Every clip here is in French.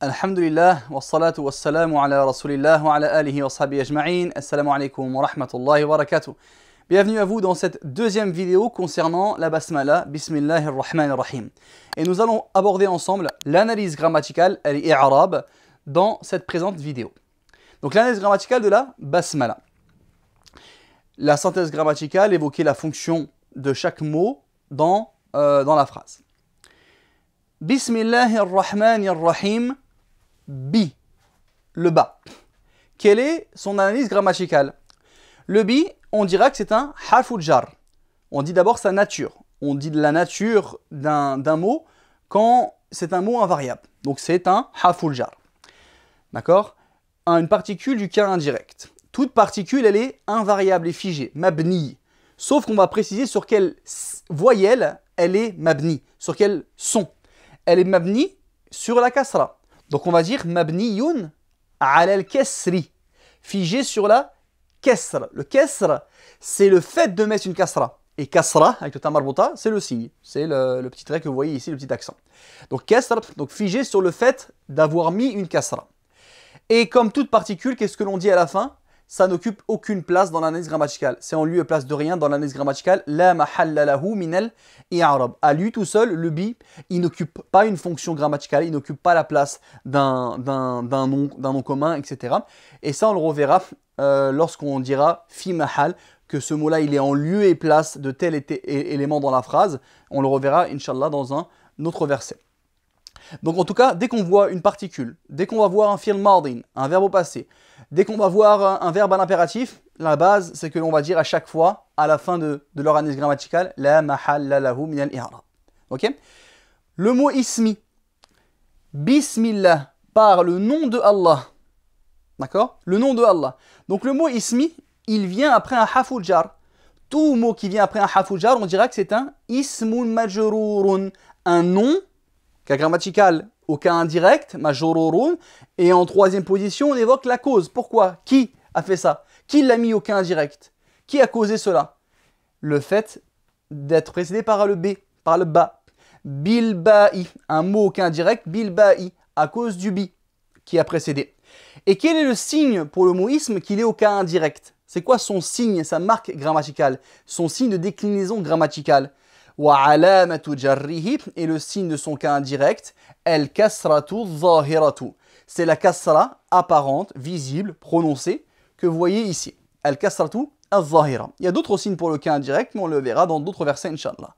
Alhamdulillah, wassalatu wassalamu ala rasulillah wa ala alihi wa sahbihi ajma'in. Assalamu alaikum wa rahmatullahi wa barakatuh. Bienvenue à vous dans cette deuxième vidéo concernant la basmala, Bismillahir Rahmanir Rahim. Et nous allons aborder ensemble l'analyse grammaticale, al-i'rab, dans cette présente vidéo. Donc l'analyse grammaticale de la basmala. La synthèse grammaticale évoquait la fonction de chaque mot dans la phrase. Bismillahir Rahmanir Rahim. Bi, le bas. Quelle est son analyse grammaticale? Le bi, on dira que c'est un harful jar. On dit d'abord sa nature. On dit de la nature d'un mot quand c'est un mot invariable. Donc c'est un harful jar. D'accord? Une particule du cas indirect. Toute particule, elle est invariable et figée, mabni. Sauf qu'on va préciser sur quelle voyelle elle est mabni, sur quel son. Elle est mabni sur la kasra. Donc on va dire mabniyun ala al-kasri, figé sur la kasra. Le kasra, c'est le fait de mettre une kasra. Et kasra, avec le tamarbuta, c'est le signe. C'est le petit trait que vous voyez ici, le petit accent. Donc kasra, donc figé sur le fait d'avoir mis une kasra. Et comme toute particule, qu'est-ce que l'on dit à la fin? Ça n'occupe aucune place dans l'analyse grammaticale. C'est en lieu et place de rien dans l'analyse grammaticale. La mahalla lahu minal i'rab. À lui tout seul, le bi, il n'occupe pas une fonction grammaticale, il n'occupe pas la place d'un nom commun, etc. Et ça, on le reverra lorsqu'on dira fi mahal, que ce mot-là, il est en lieu et place de tel élément dans la phrase. On le reverra, Inch'Allah, dans un autre verset. Donc en tout cas, dès qu'on voit une particule, dès qu'on va voir un fi'l madin, un verbe au passé, dès qu'on va voir un verbe à l'impératif, la base, c'est que l'on va dire à chaque fois, à la fin de leur analyse grammaticale, la mahalla lahu min al-i'rab. Ok? Le mot ismi, bismillah, par le nom de Allah. D'accord? Le nom de Allah. Donc le mot ismi, il vient après un harful jar. Tout mot qui vient après un harful jar, on dira que c'est un ismun majrurun, un nom, cas grammatical au cas indirect, majrurun, et en troisième position, on évoque la cause. Pourquoi? Qui a fait ça? Qui l'a mis au cas indirect? Qui a causé cela? Le fait d'être précédé par le B, par le ba. Bilba'i, un mot au cas indirect, bilba'i, à cause du bi qui a précédé. Et quel est le signe pour le mot isme qu'il est au cas indirect? C'est quoi son signe, sa marque grammaticale, son signe de déclinaison grammaticale? Et le signe de son cas indirect, c'est la kasra apparente, visible, prononcée, que vous voyez ici. Il y a d'autres signes pour le cas indirect, mais on le verra dans d'autres versets, Inch'Allah.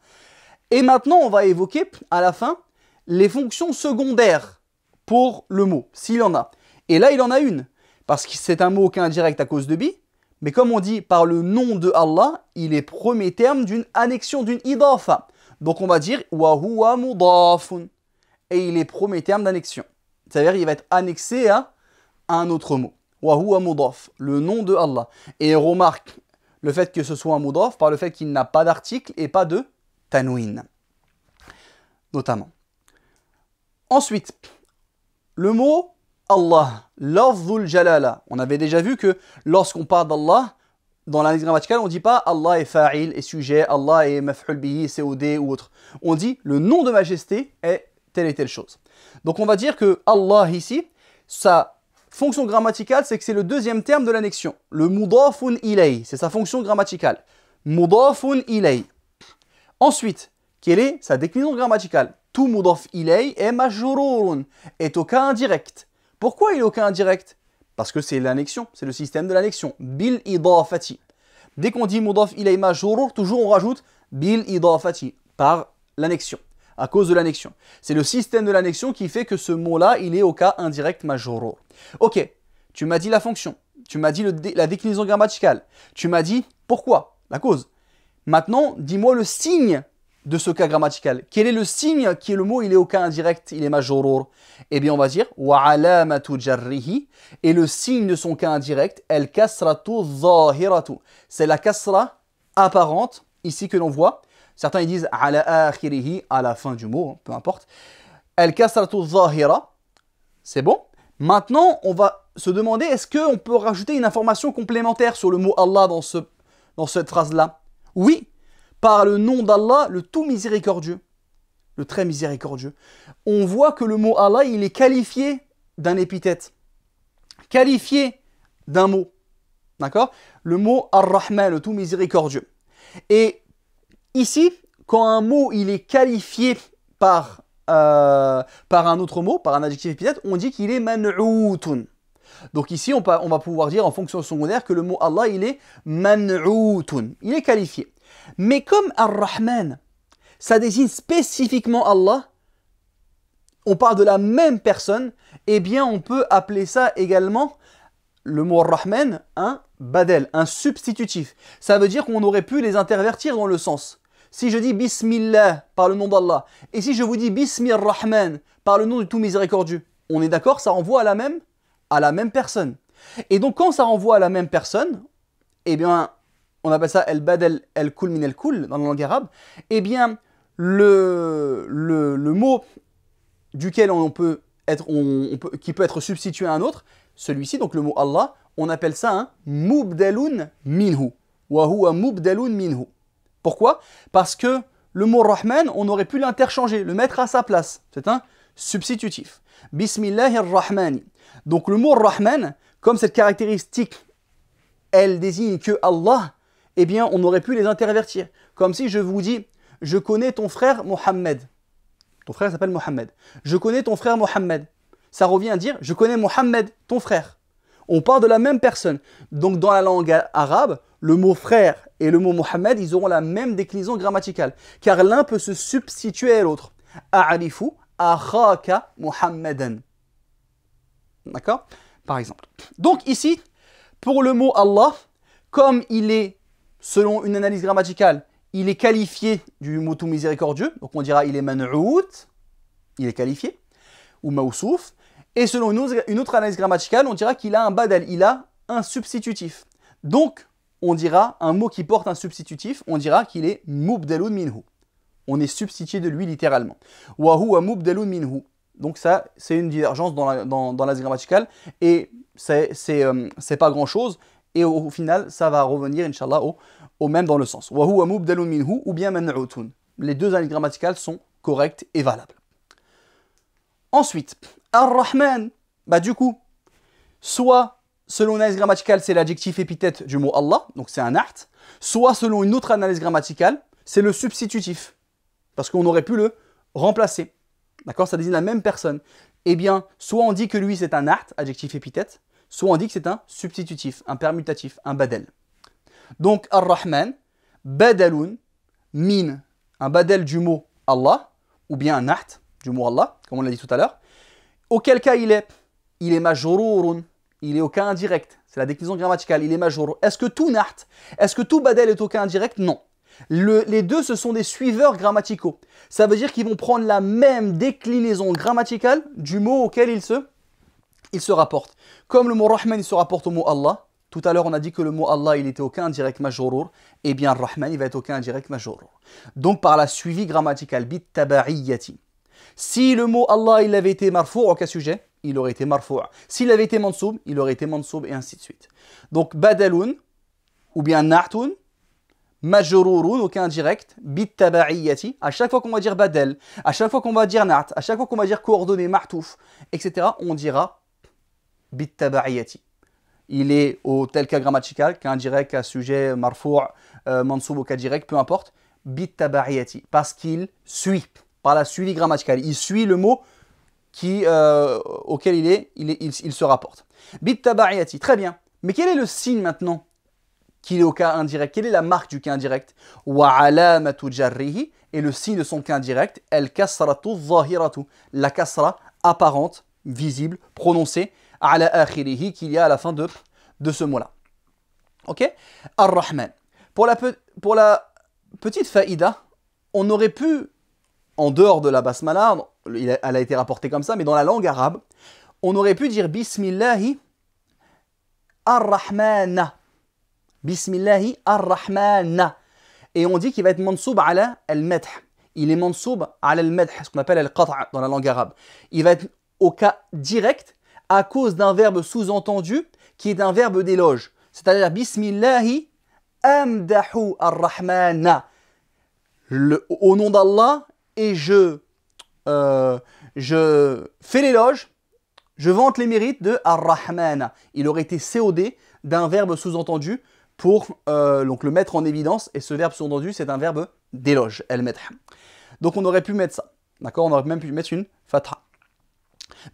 Et maintenant, on va évoquer à la fin les fonctions secondaires pour le mot, s'il en a. Et là, il en a une, parce que c'est un mot au cas indirect à cause de bi. Mais comme on dit par le nom de Allah, il est premier terme d'une annexion, d'une idafa. Donc on va dire wa huwa mudafun. Et il est premier terme d'annexion. C'est-à-dire qu'il va être annexé à un autre mot. Wa huwa mudaf, le nom de Allah. Et on remarque le fait que ce soit un mudaf par le fait qu'il n'a pas d'article et pas de tanwin. Notamment. Ensuite, le mot Allah, lafzul jalala. On avait déjà vu que lorsqu'on parle d'Allah, dans l'analyse grammaticale, on ne dit pas Allah est fa'il et sujet, Allah est maf'ul bihi, COD ou autre. On dit le nom de majesté est telle et telle chose. Donc on va dire que Allah ici, sa fonction grammaticale, c'est que c'est le deuxième terme de l'annexion. Le mudafun ilay, c'est sa fonction grammaticale. Mudafun ilay. Ensuite, quelle est sa déclinaison grammaticale? Tout mudaf ilay est majrurun, est au cas indirect. Pourquoi il est au cas indirect? Parce que c'est l'annexion, c'est le système de l'annexion. Bil idafati. Dès qu'on dit mudaf ilay majrur, toujours on rajoute bil idafati, par l'annexion, à cause de l'annexion. C'est le système de l'annexion qui fait que ce mot-là, il est au cas indirect majrur. Ok, tu m'as dit la fonction, tu m'as dit la déclinaison grammaticale, tu m'as dit pourquoi, la cause. Maintenant, dis-moi le signe de ce cas grammatical. Quel est le signe qui est le mot, il est au cas indirect, il est majrur? Eh bien, on va dire wa alamatu jarrihi, et le signe de son cas indirect, el kasratu zahiratu. C'est la kasra apparente, ici que l'on voit. Certains ils disent ala akhirihi, à la fin du mot, peu importe. El kasratu zahira, c'est bon. Maintenant, on va se demander, est-ce qu'on peut rajouter une information complémentaire sur le mot Allah dans cette phrase-là? Oui. Par le nom d'Allah, le tout miséricordieux, le très miséricordieux. On voit que le mot Allah, il est qualifié d'un épithète, qualifié d'un mot. D'accord? Le mot Ar-Rahman, le tout miséricordieux. Et ici, quand un mot il est qualifié par un autre mot, par un adjectif épithète, on dit qu'il est man'outun. Donc ici, on va pouvoir dire en fonction secondaire que le mot Allah, il est man'outun. Il est qualifié. Mais comme Ar-Rahman, ça désigne spécifiquement Allah, on parle de la même personne, eh bien on peut appeler ça également, le mot Ar-Rahman, un badel, un substitutif. Ça veut dire qu'on aurait pu les intervertir dans le sens. Si je dis Bismillah par le nom d'Allah, et si je vous dis Bismir Rahman par le nom du tout miséricordieux, on est d'accord, ça renvoie à la même personne. Et donc quand ça renvoie à la même personne, eh bien, on appelle ça El Badel El Kul Min El Kul dans la langue arabe, eh bien, le mot duquel qui peut être substitué à un autre, celui-ci, donc le mot Allah, on appelle ça un Mubdalun Minhu. Wa huwa Mubdalun Minhu. Pourquoi? Parce que le mot Rahman, on aurait pu l'interchanger, le mettre à sa place. C'est un substitutif. Bismillahir-Rahmani. Donc le mot Rahman, comme cette caractéristique, elle désigne que Allah, eh bien on aurait pu les intervertir. Comme si je vous dis, je connais ton frère Mohammed. Ton frère s'appelle Mohammed. Je connais ton frère Mohammed. Ça revient à dire, je connais Mohammed, ton frère. On parle de la même personne. Donc dans la langue arabe, le mot frère et le mot Mohammed, ils auront la même déclinaison grammaticale. Car l'un peut se substituer à l'autre. A'arifu akhaka Muhammadan. D'accord? Par exemple. Donc ici, pour le mot Allah, comme il est, selon une analyse grammaticale, il est qualifié du mot tout miséricordieux, donc on dira il est man'out, il est qualifié, ou maousouf, et selon une autre analyse grammaticale, on dira qu'il a un badal, il a un substitutif. Donc, on dira un mot qui porte un substitutif, on dira qu'il est mubdalun minhu. On est substitué de lui littéralement. Wa huwa mubdalun minhu. Donc ça, c'est une divergence dans l'analyse grammaticale, et c'est pas grand-chose, et au final, ça va revenir, Inch'Allah, au même dans le sens. Wa huwa mubdalun minhu ou bien man'utun. Les deux analyses grammaticales sont correctes et valables. Ensuite, Ar-Rahman, du coup, soit selon une analyse grammaticale, c'est l'adjectif épithète du mot Allah, donc c'est un art, soit selon une autre analyse grammaticale, c'est le substitutif, parce qu'on aurait pu le remplacer. D'accord? Ça désigne la même personne. Eh bien, soit on dit que lui c'est un art, adjectif épithète, soit on dit que c'est un substitutif, un permutatif, un badel. Donc, Ar-Rahman, badalun, min, un badel du mot Allah, ou bien un art du mot Allah, comme on l'a dit tout à l'heure. Auquel cas il est majrourun, il est au cas indirect. C'est la déclinaison grammaticale, il est majrour. Est-ce que tout nart, est-ce que tout badel est au cas indirect? Non. Les deux, ce sont des suiveurs grammaticaux. Ça veut dire qu'ils vont prendre la même déclinaison grammaticale du mot auquel ils se rapportent. Comme le mot Rahman, il se rapporte au mot Allah. Tout à l'heure, on a dit que le mot Allah, il était au cas indirect majrour. Eh bien, Rahman, il va être au cas indirect majrour. Donc, par la suivi grammaticale, bit taba'iyyati. Si le mot Allah, il avait été marfou' au cas sujet, il aurait été marfou'. S'il avait été mansoub, il aurait été mansoub, et ainsi de suite. Donc, badalun, ou bien na'tun, majrurun, au cas indirect, bit taba'iyyati. À chaque fois qu'on va dire badal, à chaque fois qu'on va dire na't, à chaque fois qu'on va dire coordonné, ma'touf, etc., on dira bit taba'iyyati. Il est au tel cas grammatical, cas indirect, cas sujet, marfou', mansoub au cas direct, peu importe, bit taba'iyyati, parce qu'il suit. Par la suivi grammaticale. Il suit le mot auquel il se rapporte. Bit taba'iyyati, très bien. Mais quel est le signe maintenant qu'il est au cas indirect? Quelle est la marque du cas indirect? Wa alamatu jarrihi, et le signe de son cas indirect, el kasratu zahiratu, la kasra apparente, visible, prononcée, ala akhirihi, qu'il y a à la fin de ce mot-là. Ok? Ar-Rahman. Pour la petite faïda, on aurait pu, en dehors de la basmala, elle a été rapportée comme ça, mais dans la langue arabe, on aurait pu dire Bismillahi ar-Rahmana. Bismillahi ar-Rahmana. Et on dit qu'il va être mansoub ala al-madh. Il est mansoub ala al-madh, ce qu'on appelle al-qat'a dans la langue arabe. Il va être au cas direct à cause d'un verbe sous-entendu qui est un verbe d'éloge. C'est-à-dire Bismillahi amdahu ar-Rahmana. Au nom d'Allah, et je fais l'éloge, Je vante les mérites de Ar-Rahman. Il aurait été COD d'un verbe sous-entendu pour donc le mettre en évidence. Et ce verbe sous-entendu, c'est un verbe d'éloge, el-Madh. Donc on aurait pu mettre ça. D'accord? On aurait même pu mettre une fatha.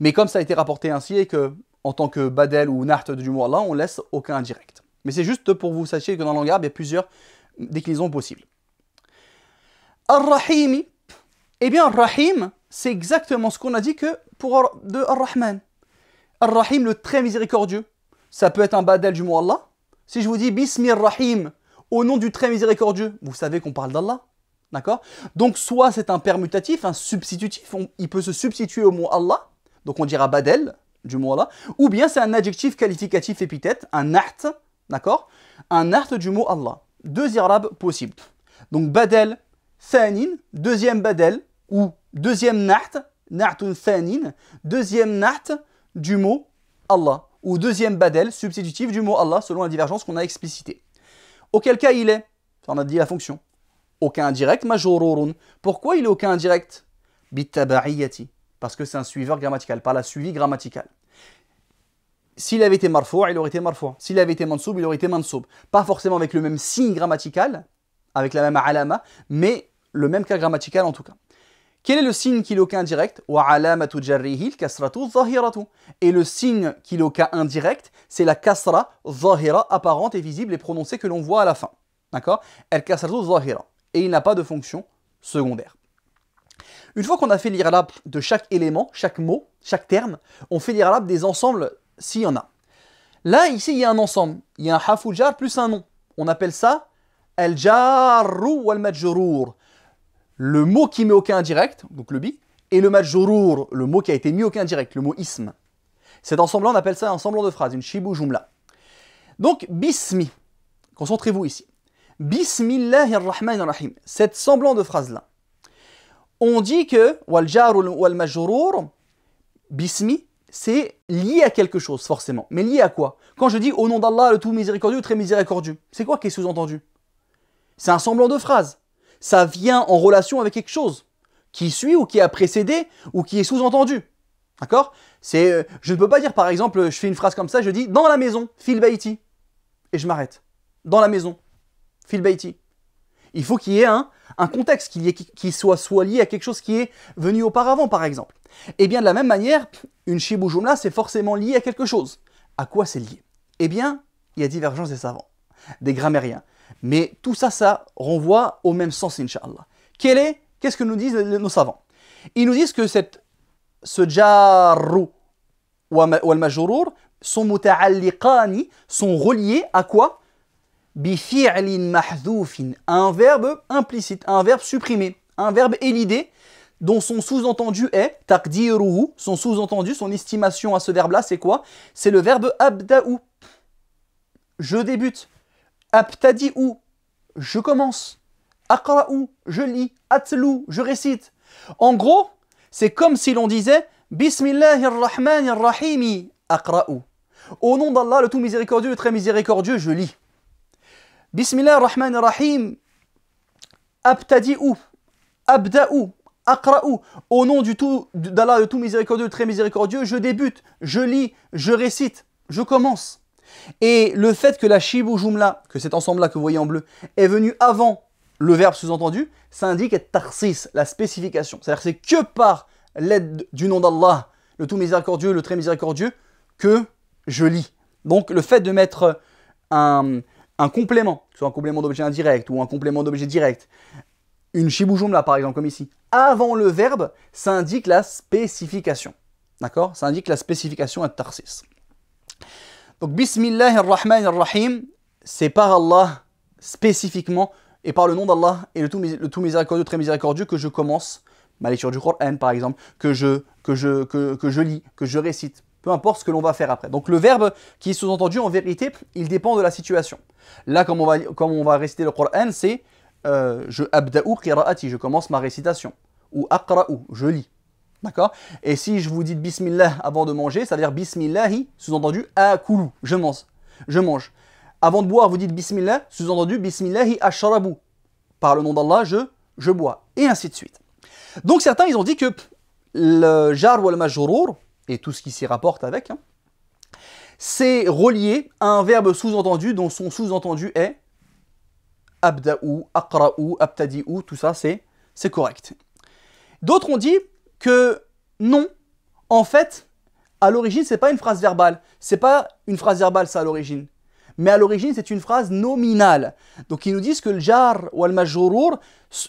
Mais comme ça a été rapporté ainsi et que en tant que badel ou naht du mot Allah, on laisse aucun indirect. Mais c'est juste pour vous sachiez que dans la langue arabe, il y a plusieurs déclinaisons possibles. Ar-Rahimi, eh bien Ar-Rahim, c'est exactement ce qu'on a dit que pour de Ar-Rahman. Ar-Rahim, le très miséricordieux, ça peut être un badel du mot Allah. Si je vous dis Bismir Rahim, au nom du très miséricordieux, vous savez qu'on parle d'Allah. D'accord? Donc soit c'est un permutatif, un substitutif, il peut se substituer au mot Allah, donc on dira badel du mot Allah, ou bien c'est un adjectif qualificatif épithète, un naht, d'accord? Un naht du mot Allah. Deux irabs possibles. Donc badel, thanin, deuxième badel, ou deuxième naht, nahtun thanin, deuxième naht du mot Allah, ou deuxième badel, substitutif du mot Allah, selon la divergence qu'on a explicitée. Auquel cas il est, on a dit la fonction, aucun indirect, majrurun. Pourquoi il est aucun indirect? Bitaba'iyati. Parce que c'est un suiveur grammatical, par la suivi grammatical. S'il avait été marfou', il aurait été marfou'. S'il avait été mansoub, il aurait été mansoub. Pas forcément avec le même signe grammatical, avec la même alama, mais le même cas grammatical en tout cas. Quel est le signe qu'il est aucun indirect? Wa alamatu jarrihi al-kasratu zahiratu. Et le signe qu'il est aucun indirect, c'est la kasra zahira, apparente et visible et prononcée que l'on voit à la fin. D'accord? Al-kasratu zahira. Et il n'a pas de fonction secondaire. Une fois qu'on a fait l'irab de chaque élément, chaque mot, chaque terme, on fait l'irab des ensembles s'il y en a. Là, ici, il y a un ensemble. Il y a un harfu jar plus un nom. On appelle ça al-jarru wal-majrur. Le mot qui met aucun indirect, donc le bi, et le majrur, le mot qui a été mis aucun indirect, le mot ism. Cet ensemble-là, on appelle ça un ensemble de phrases, une shibu jumla. Donc, bismi, concentrez-vous ici. Bismillahirrahmanirrahim. Cette semblant de phrase-là. On dit que wal-jar wal-majrur, bismi, c'est lié à quelque chose, forcément. Mais lié à quoi? Quand je dis au nom d'Allah, le tout miséricordieux, le très miséricordieux, c'est quoi qui est sous-entendu? C'est un semblant de phrase. Ça vient en relation avec quelque chose qui suit ou qui a précédé ou qui est sous-entendu. D'accord? Je ne peux pas dire, par exemple, je fais une phrase comme ça, je dis dans la maison, fil baiti, et je m'arrête. Dans la maison, fil baiti. Il faut qu'il y ait un contexte, qui soit lié à quelque chose qui est venu auparavant, par exemple. Et bien, de la même manière, une shibu jumla, c'est forcément lié à quelque chose. À quoi c'est lié? Eh bien, il y a divergence des savants, des grammairiens. Mais tout ça, ça renvoie au même sens, Inch'Allah. Qu'est-ce que nous disent nos savants? Ils nous disent que ce jarru wal majrur sont muta'alliqani, sont reliés à quoi? Bi fi'lin mahdhoufin, un verbe implicite, un verbe supprimé, un verbe élidé, dont son sous-entendu est taqdiruhu, son sous-entendu, son estimation à ce verbe-là, c'est quoi? C'est le verbe abda'u. Je débute. Abtadi'u, je commence. Aqra'u, je lis. Atlu, je récite. En gros, c'est comme si l'on disait Bismillahirrahmanirrahimi, aqra'u. Au nom d'Allah, le tout miséricordieux, le très miséricordieux, je lis. Bismillahirrahmanirrahim, abtadi'u, abda'u, aqra'u. Au nom d'Allah, le tout miséricordieux, le très miséricordieux, je débute, je lis, je récite, je commence. Et le fait que la shibu jumla, que cet ensemble-là que vous voyez en bleu, est venu avant le verbe sous-entendu, ça indique être tarsis, la spécification. C'est-à-dire que c'est que par l'aide du nom d'Allah, le tout miséricordieux, le très miséricordieux, que je lis. Donc le fait de mettre un complément, que ce soit un complément d'objet indirect ou un complément d'objet direct, une shibu jumla par exemple, comme ici, avant le verbe, ça indique la spécification. D'accord? Ça indique la spécification et tarsis. Donc, Bismillahirrahmanirrahim, c'est par Allah spécifiquement et par le nom d'Allah et le tout miséricordieux, très miséricordieux que je commence ma lecture du Coran par exemple, que je lis, que je récite, peu importe ce que l'on va faire après. Donc le verbe qui est sous-entendu en vérité, il dépend de la situation. Là, comme on va réciter le Coran, c'est je abda'u qira'ati, je commence ma récitation, ou aqra'u, je lis. D'accord? Et si je vous dis Bismillah avant de manger, ça veut dire Bismillahi, sous-entendu akulu, je mange. Avant de boire, vous dites Bismillah, sous-entendu Bismillahi ashrabu. Par le nom d'Allah, je bois. Et ainsi de suite. Donc certains, ils ont dit que le jar ou le majrur, et tout ce qui s'y rapporte avec, hein, c'est relié à un verbe sous-entendu dont son sous-entendu est abda'u, aqra'u, abtadi'u, tout ça c'est correct. D'autres ont dit que non, en fait, à l'origine, c'est pas une phrase verbale. C'est pas une phrase verbale, ça, à l'origine. Mais à l'origine, c'est une phrase nominale. Donc, ils nous disent que le jar ou al majrour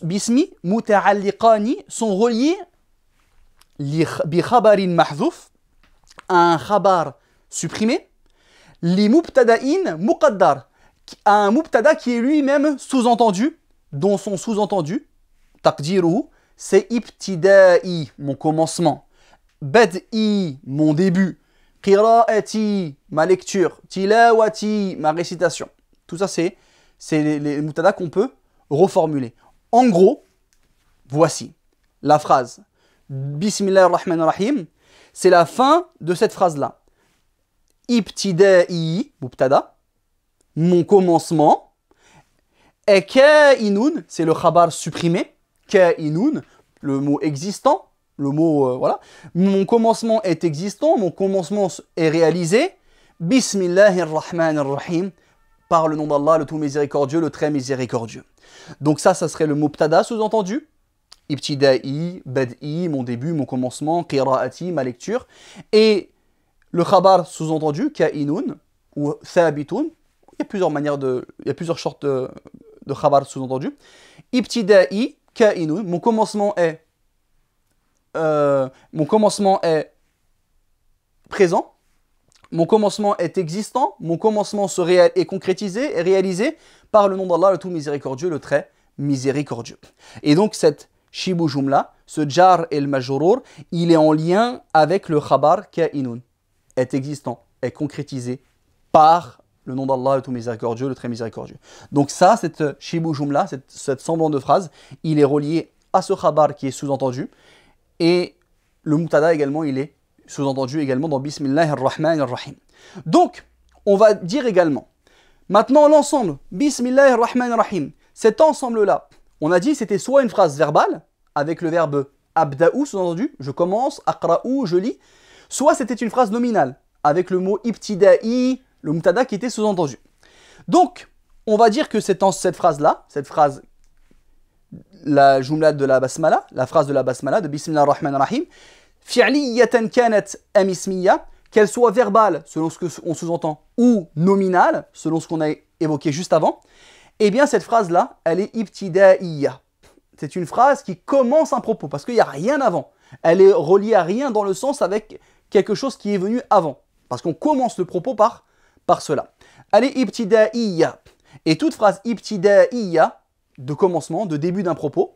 bismi muta'alliqani sont reliés bi khabarin mahzouf, un khabar supprimé, li mubtada'in muqaddar, à un mubtada qui est lui-même sous-entendu, dont son sous-entendu, taqdiruhu, c'est ibtida'i, mon commencement. Bad'i, mon début. Qira'ati, ma lecture. Tilawati, ma récitation. Tout ça, c'est les mubtada qu'on peut reformuler. En gros, voici la phrase. Bismillahirrahmanirrahim. C'est la fin de cette phrase-là. Ibtida'i, mubtada. Mon commencement. Et ka'inun, c'est le khabar supprimé. Ka'inun, le mot existant. Le mot, voilà. Mon commencement est existant, mon commencement est réalisé. Bismillahirrahmanirrahim. Par le nom d'Allah, le tout miséricordieux, le très miséricordieux. Donc ça serait le mubtada sous-entendu. Ibtida'i, bad'i, mon début, mon commencement, qira'ati, ma lecture. Et le khabar sous-entendu, ka'inun, ou thabitun. Il y a plusieurs manières il y a plusieurs sortes de khabar sous-entendu. Ibtida'i, ka'inun, mon commencement est présent, mon commencement est existant, mon commencement est concrétisé et réalisé par le nom d'Allah, le tout miséricordieux, le très miséricordieux. Et donc cette shibu jumla, ce jar et le majrour, il est en lien avec le khabar ka'inun, est existant, est concrétisé par le nom d'Allah, le tout miséricordieux, le très miséricordieux. Donc ça, cette shibu jumla, cette semblant de phrase, il est relié à ce khabar qui est sous-entendu. Et le mubtada également, il est sous-entendu également dans Bismillahirrahmanirrahim. Donc, on va dire également, maintenant l'ensemble, Bismillahirrahmanirrahim, cet ensemble-là, on a dit c'était soit une phrase verbale, avec le verbe abda'u sous-entendu, je commence, aqra'u, je lis, soit c'était une phrase nominale, avec le mot ibtida'i, le mubtada qui était sous-entendu. Donc, on va dire que cette phrase-là, cette phrase la jumla de la basmala, la phrase de la basmala, de Bismillah ar-Rahman ar-Rahim, fi'liyatan kanat am ismiya, qu'elle soit verbale, selon ce qu'on sous-entend, ou nominale, selon ce qu'on a évoqué juste avant, eh bien cette phrase-là, elle est ibtida'iyya. C'est une phrase qui commence un propos, parce qu'il n'y a rien avant. Elle est reliée à rien dans le sens avec quelque chose qui est venu avant. Parce qu'on commence le propos par cela. Elle est ibtida'iyya. Et toute phrase ibtida'iyya, de commencement, de début d'un propos,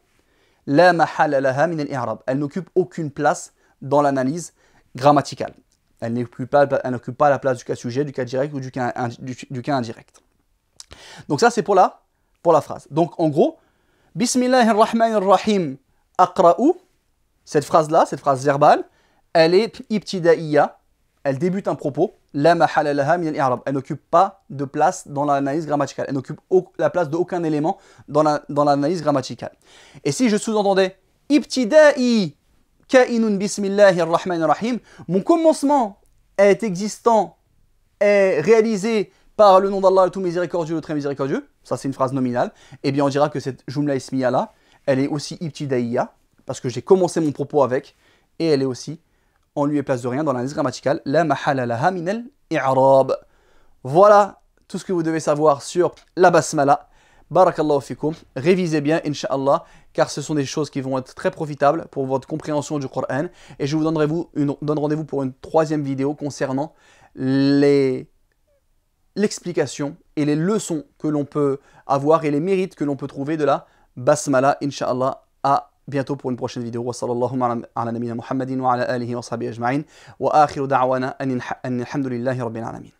la mahalla laha min al-i'rab. Elle n'occupe aucune place dans l'analyse grammaticale. Elle n'occupe pas la place du cas sujet, du cas direct ou du cas indirect. Donc ça c'est pour la phrase. Donc en gros, Bismillahirrahmanirrahim aqra'u, cette phrase-là, cette phrase verbale, elle est ibtida'iyya, elle débute un propos, la mahalla laha min al-i'rab. Elle n'occupe pas de place dans l'analyse grammaticale. Elle n'occupe la place d'aucun élément dans l'analyse grammaticale. Et si je sous-entendais ibtida'i ka'inun bismillahirrahmanirrahim, mon commencement est existant, est réalisé par le nom d'Allah, le tout miséricordieux, le très miséricordieux, ça c'est une phrase nominale, et bien on dira que cette jumla ismiya là, elle est aussi ibtida'iyya, parce que j'ai commencé mon propos avec, et elle est aussi en lieu et place de rien dans l'analyse grammaticale, la mahala laha min al-i'rab. Voilà tout ce que vous devez savoir sur la basmala. Barakallahu fikum. Révisez bien, Inch'Allah, car ce sont des choses qui vont être très profitables pour votre compréhension du Coran. Et je vous donne rendez-vous pour une troisième vidéo concernant l'explication et les leçons que l'on peut avoir et les mérites que l'on peut trouver de la basmala, Inch'Allah. À bientôt pour une prochaine vidéo. Wa sallallahu ala nabina Muhammadin wa ala alihi wa sahbihi ajma'in. Wa akhiru da'wana anil hamdulillahi rabbil alamin.